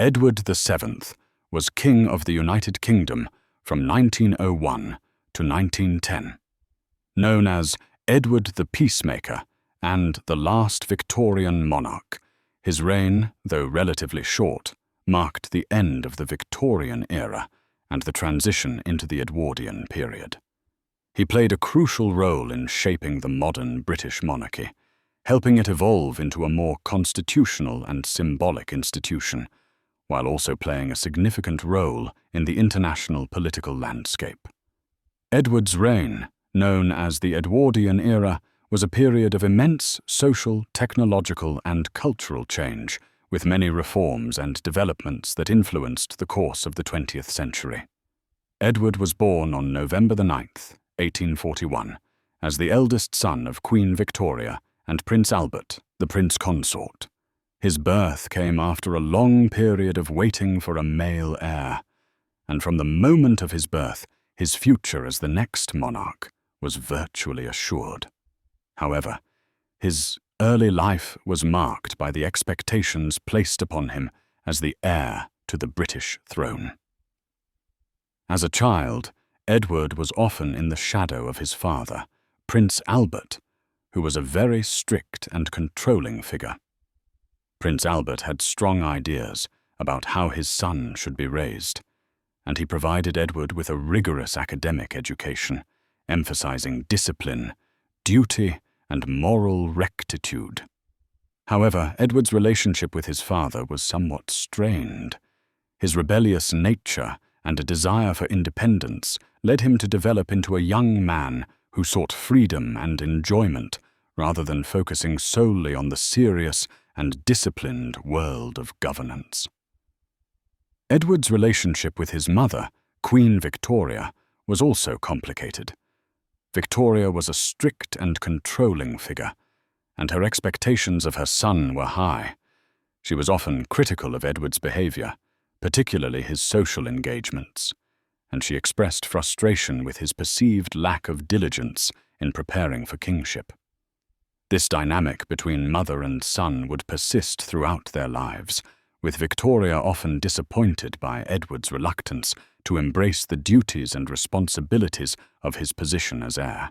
Edward VII was King of the United Kingdom from 1901 to 1910. Known as Edward the Peacemaker and the last Victorian monarch, his reign, though relatively short, marked the end of the Victorian era and the transition into the Edwardian period. He played a crucial role in shaping the modern British monarchy, helping it evolve into a more constitutional and symbolic institution, while also playing a significant role in the international political landscape. Edward's reign, known as the Edwardian era, was a period of immense social, technological, and cultural change, with many reforms and developments that influenced the course of the 20th century. Edward was born on November 9th, 1841, as the eldest son of Queen Victoria and Prince Albert, the Prince Consort. His birth came after a long period of waiting for a male heir, and from the moment of his birth, his future as the next monarch was virtually assured. However, his early life was marked by the expectations placed upon him as the heir to the British throne. As a child, Edward was often in the shadow of his father, Prince Albert, who was a very strict and controlling figure. Prince Albert had strong ideas about how his son should be raised, and he provided Edward with a rigorous academic education, emphasizing discipline, duty, and moral rectitude. However, Edward's relationship with his father was somewhat strained. His rebellious nature and a desire for independence led him to develop into a young man who sought freedom and enjoyment rather than focusing solely on the serious and disciplined world of governance. Edward's relationship with his mother, Queen Victoria, was also complicated. Victoria was a strict and controlling figure, and her expectations of her son were high. She was often critical of Edward's behavior, particularly his social engagements, and she expressed frustration with his perceived lack of diligence in preparing for kingship. This dynamic between mother and son would persist throughout their lives, with Victoria often disappointed by Edward's reluctance to embrace the duties and responsibilities of his position as heir.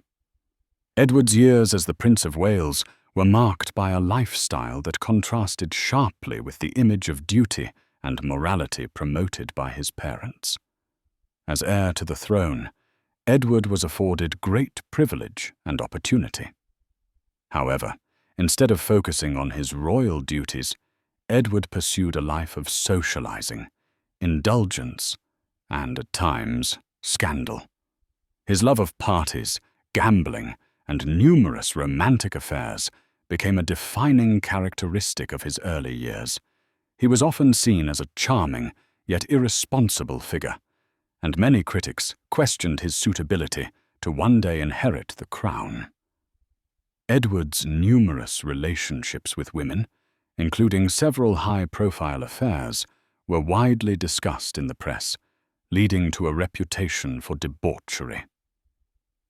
Edward's years as the Prince of Wales were marked by a lifestyle that contrasted sharply with the image of duty and morality promoted by his parents. As heir to the throne, Edward was afforded great privilege and opportunity. However, instead of focusing on his royal duties, Edward pursued a life of socializing, indulgence, and, at times, scandal. His love of parties, gambling, and numerous romantic affairs became a defining characteristic of his early years. He was often seen as a charming, yet irresponsible figure, and many critics questioned his suitability to one day inherit the crown. Edward's numerous relationships with women, including several high-profile affairs, were widely discussed in the press, leading to a reputation for debauchery.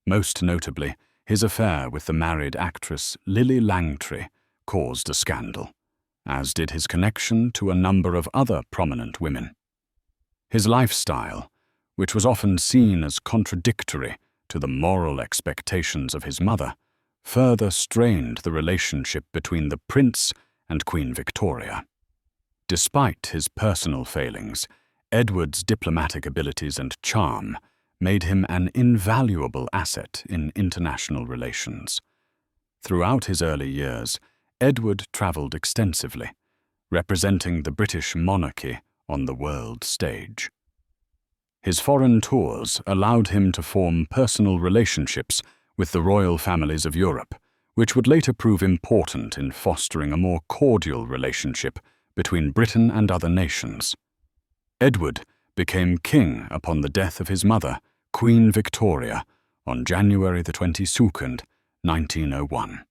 Most notably, his affair with the married actress Lily Langtry caused a scandal, as did his connection to a number of other prominent women. His lifestyle, which was often seen as contradictory to the moral expectations of his mother, further strained the relationship between the prince and Queen Victoria. Despite his personal failings, Edward's diplomatic abilities and charm made him an invaluable asset in international relations. Throughout his early years, Edward traveled extensively, representing the British monarchy on the world stage. His foreign tours allowed him to form personal relationships with the royal families of Europe, which would later prove important in fostering a more cordial relationship between Britain and other nations. Edward became king upon the death of his mother, Queen Victoria, on January 22nd, 1901.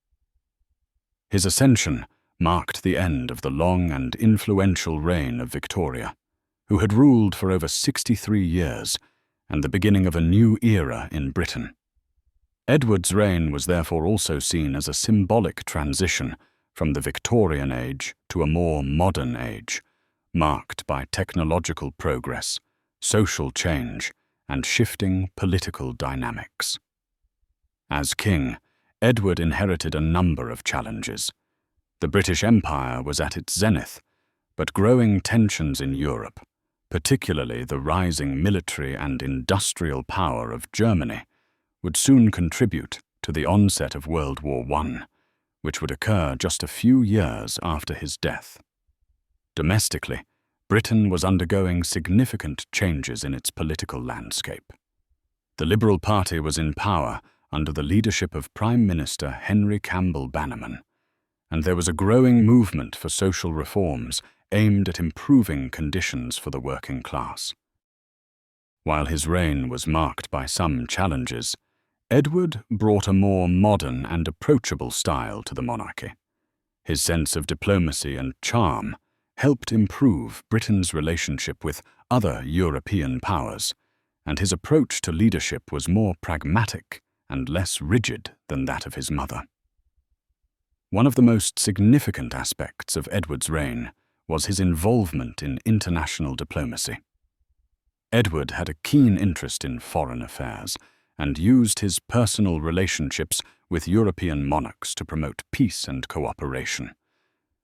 His ascension marked the end of the long and influential reign of Victoria, who had ruled for over 63 years, and the beginning of a new era in Britain. Edward's reign was therefore also seen as a symbolic transition from the Victorian age to a more modern age, marked by technological progress, social change, and shifting political dynamics. As king, Edward inherited a number of challenges. The British Empire was at its zenith, but growing tensions in Europe, particularly the rising military and industrial power of Germany, would soon contribute to the onset of World War I, which would occur just a few years after his death. Domestically, Britain was undergoing significant changes in its political landscape. The Liberal Party was in power under the leadership of Prime Minister Henry Campbell Bannerman, and there was a growing movement for social reforms aimed at improving conditions for the working class. While his reign was marked by some challenges, Edward brought a more modern and approachable style to the monarchy. His sense of diplomacy and charm helped improve Britain's relationship with other European powers, and his approach to leadership was more pragmatic and less rigid than that of his mother. One of the most significant aspects of Edward's reign was his involvement in international diplomacy. Edward had a keen interest in foreign affairs and used his personal relationships with European monarchs to promote peace and cooperation.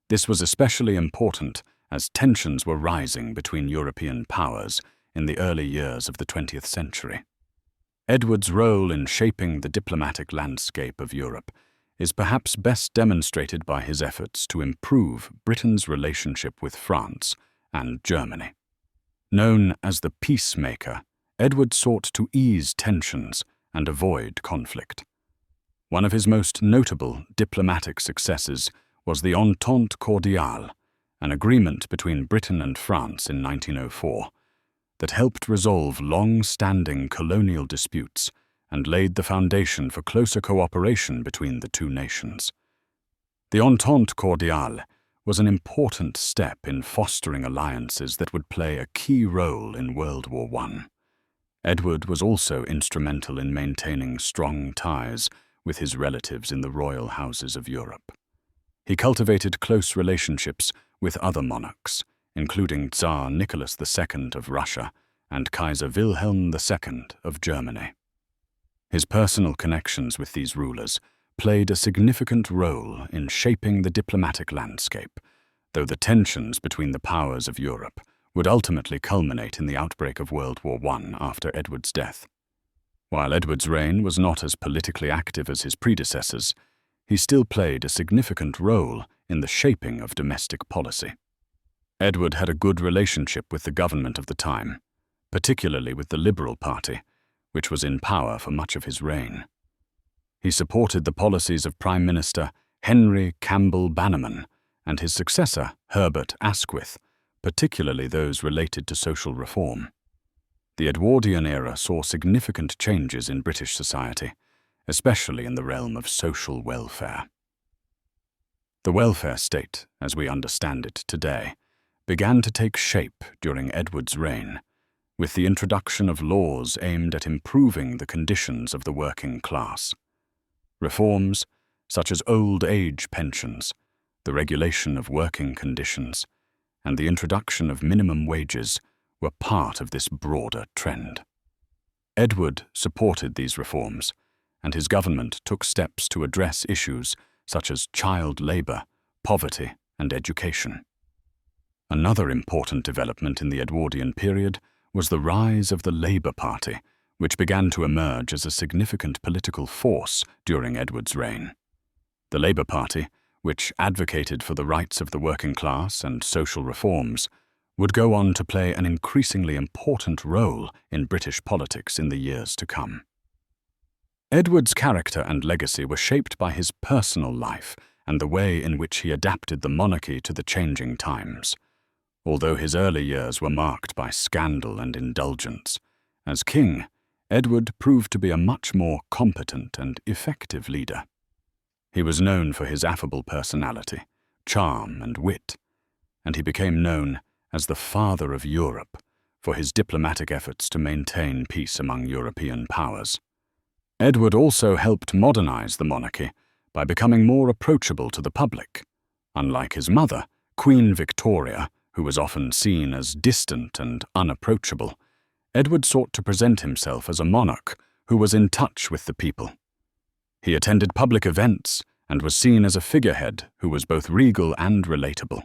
This was especially important as tensions were rising between European powers in the early years of the 20th century. Edward's role in shaping the diplomatic landscape of Europe is perhaps best demonstrated by his efforts to improve Britain's relationship with France and Germany. Known as the peacemaker, Edward sought to ease tensions and avoid conflict. One of his most notable diplomatic successes was the Entente Cordiale, an agreement between Britain and France in 1904 that helped resolve long-standing colonial disputes and laid the foundation for closer cooperation between the two nations. The Entente Cordiale was an important step in fostering alliances that would play a key role in World War I. Edward was also instrumental in maintaining strong ties with his relatives in the royal houses of Europe. He cultivated close relationships with other monarchs, including Tsar Nicholas II of Russia and Kaiser Wilhelm II of Germany. His personal connections with these rulers played a significant role in shaping the diplomatic landscape, though the tensions between the powers of Europe would ultimately culminate in the outbreak of World War I after Edward's death. While Edward's reign was not as politically active as his predecessors, he still played a significant role in the shaping of domestic policy. Edward had a good relationship with the government of the time, particularly with the Liberal Party, which was in power for much of his reign. He supported the policies of Prime Minister Henry Campbell Bannerman and his successor, Herbert Asquith, particularly those related to social reform. The Edwardian era saw significant changes in British society, especially in the realm of social welfare. The welfare state, as we understand it today, began to take shape during Edward's reign, with the introduction of laws aimed at improving the conditions of the working class. Reforms, such as old age pensions, the regulation of working conditions, and the introduction of minimum wages were part of this broader trend. Edward supported these reforms, and his government took steps to address issues such as child labor, poverty, and education. Another important development in the Edwardian period was the rise of the Labour Party, which began to emerge as a significant political force during Edward's reign. The Labour Party, which advocated for the rights of the working class and social reforms, would go on to play an increasingly important role in British politics in the years to come. Edward's character and legacy were shaped by his personal life and the way in which he adapted the monarchy to the changing times. Although his early years were marked by scandal and indulgence, as king, Edward proved to be a much more competent and effective leader. He was known for his affable personality, charm, and wit, and he became known as the Father of Europe for his diplomatic efforts to maintain peace among European powers. Edward also helped modernize the monarchy by becoming more approachable to the public. Unlike his mother, Queen Victoria, who was often seen as distant and unapproachable, Edward sought to present himself as a monarch who was in touch with the people. He attended public events and was seen as a figurehead who was both regal and relatable.